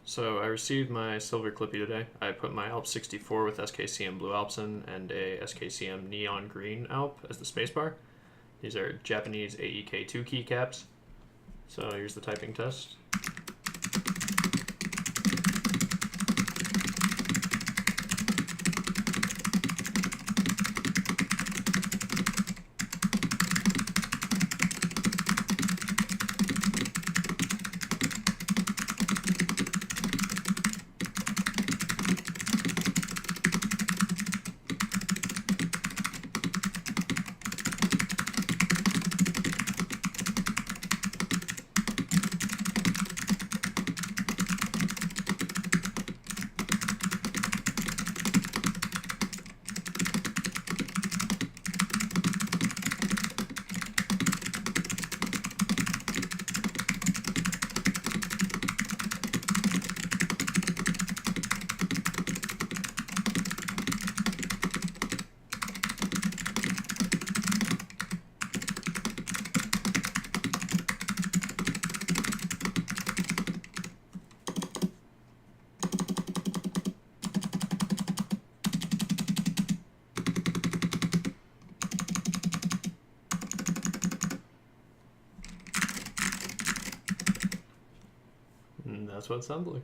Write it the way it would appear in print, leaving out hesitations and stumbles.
So I received my silver Clippy today. I put my Alp 64 with SKCM Blue Alpsen and a SKCM Neon Green Alp as the spacebar. These are Japanese AEK2 keycaps. So here's the typing test. And that's what it sounds like.